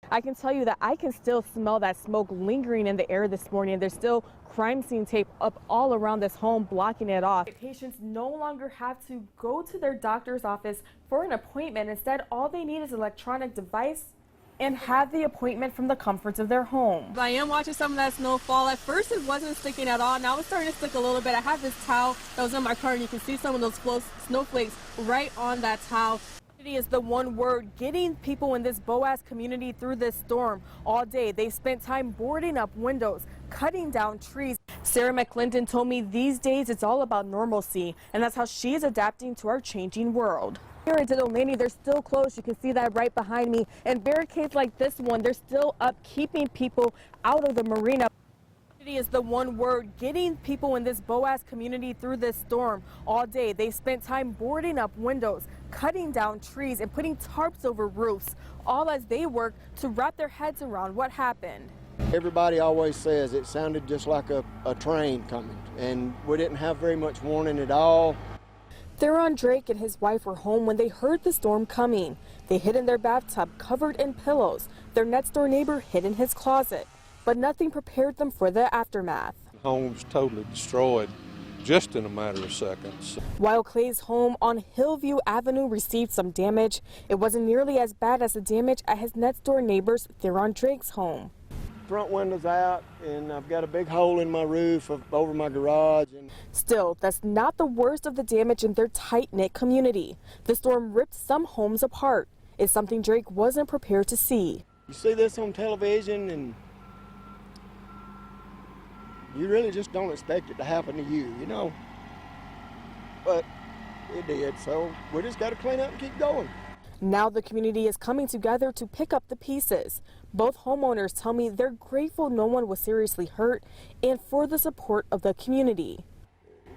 I can tell you that I can still smell that smoke lingering in the air this morning. There's still crime scene tape up all around this home, blocking it off. Patients no longer have to go to their doctor's office for an appointment. Instead, all they need is an electronic device and have the appointment from the comforts of their home. I am watching some of that snow fall. At first it wasn't sticking at all. Now it's starting to stick a little bit. I have this towel that was in my car and you can see some of those snowflakes right on that towel. Is the one word getting people in this Boaz community through this storm all day. They spent time boarding up windows, cutting down trees. Sarah McClendon told me these days it's all about normalcy, and that's how she is adapting to our changing world. Here at Delaney, they're still closed. You can see that right behind me. And barricades like this one, they're still up, keeping people out of the marina. Is the one word getting people in this Boaz community through this storm all day. They spent time boarding up windows, cutting down trees, and putting tarps over roofs, all as they work to wrap their heads around what happened. Everybody always says it sounded just like a train coming, and we didn't have very much warning at all. Theron Drake and his wife were home when they heard the storm coming. They hid in their bathtub covered in pillows. Their next door neighbor hid in his closet. But nothing prepared them for the aftermath. The home's totally destroyed just in a matter of seconds. While Clay's home on Hillview Avenue received some damage, it wasn't nearly as bad as the damage at his next door neighbor's Theron Drake's home. Front window's out, and I've got a big hole in my roof over my garage. Still, that's not the worst of the damage in their tight-knit community. The storm ripped some homes apart. It's something Drake wasn't prepared to see. You see this on television, and you really just don't expect it to happen to you, you know. But it did, so we just got to clean up and keep going. Now the community is coming together to pick up the pieces. Both homeowners tell me they're grateful no one was seriously hurt and for the support of the community.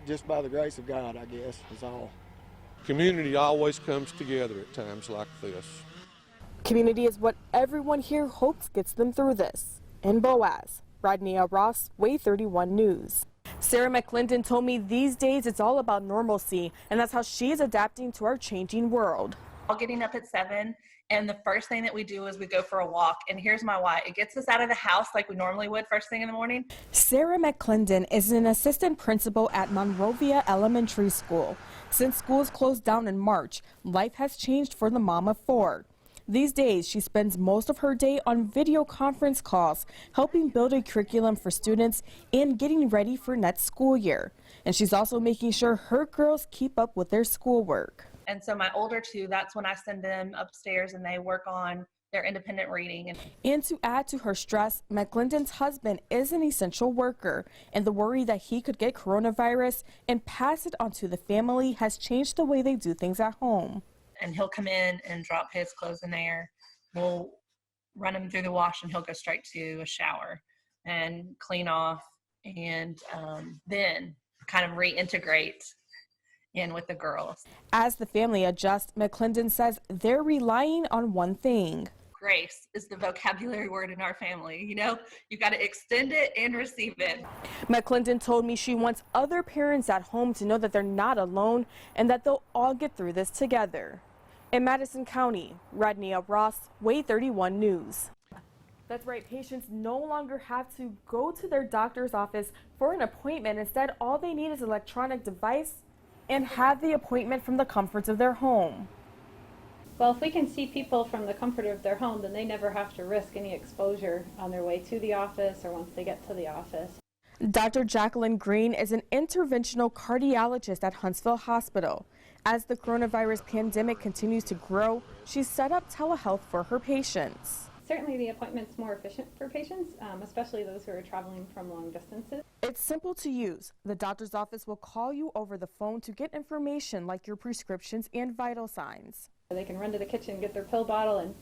Just by the grace of God, I guess, is all. Community always comes together at times like this. Community is what everyone here hopes gets them through this. In Boaz, Rodneya Reel, Way 31 News. Sarah McClendon told me these days it's all about normalcy, and that's how she is adapting to our changing world. Getting up at 7, and the first thing that we do is we go for a walk, and here's my why. It gets us out of the house like we normally would first thing in the morning. Sarah McClendon is an assistant principal at Monrovia Elementary School. Since schools closed down in March, life has changed for the mom of 4. These days, she spends most of her day on video conference calls, helping build a curriculum for students and getting ready for next school year. And she's also making sure her girls keep up with their schoolwork. And so my older 2, that's when I send them upstairs and they work on their independent reading. And to add to her stress, McClendon's husband is an essential worker, and the worry that he could get coronavirus and pass it on to the family has changed the way they do things at home. And he'll come in and drop his clothes in there. We'll run him through the wash and he'll go straight to a shower and clean off, and then kind of reintegrate in with the girls. As the family adjusts, McClendon says they're relying on one thing. Grace is the vocabulary word in our family. You know, you got to extend it and receive it. McClendon told me she wants other parents at home to know that they're not alone and that they'll all get through this together. In Madison County, Rodneya Reel, Way 31 News. That's right, patients no longer have to go to their doctor's office for an appointment. Instead, all they need is an electronic device and have the appointment from the comforts of their home. Well, if we can see people from the comfort of their home, then they never have to risk any exposure on their way to the office or once they get to the office. Dr. Jacqueline Green is an interventional cardiologist at Huntsville Hospital. As the coronavirus pandemic continues to grow, she's set up telehealth for her patients. Certainly the appointment's more efficient for patients, especially those who are traveling from long distances. It's simple to use. The doctor's office will call you over the phone to get information like your prescriptions and vital signs. They can run to the kitchen, get their pill bottle, and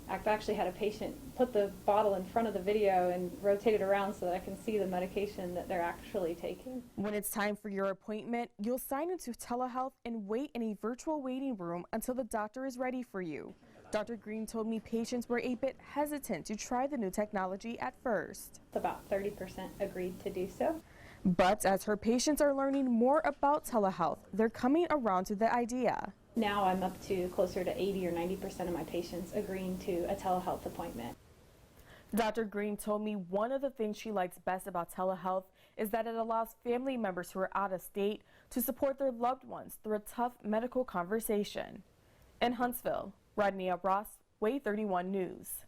I've actually had a patient put the bottle in front of the video and rotate it around so that I can see the medication that they're actually taking. When it's time for your appointment, you'll sign into telehealth and wait in a virtual waiting room until the doctor is ready for you. Dr. Green told me patients were a bit hesitant to try the new technology at first. About 30% agreed to do so. But as her patients are learning more about telehealth, they're coming around to the idea. Now I'm up to closer to 80 or 90% of my patients agreeing to a telehealth appointment. Dr. Green told me one of the things she likes best about telehealth is that it allows family members who are out of state to support their loved ones through a tough medical conversation. In Huntsville, Rodneya Reel, Way 31 News.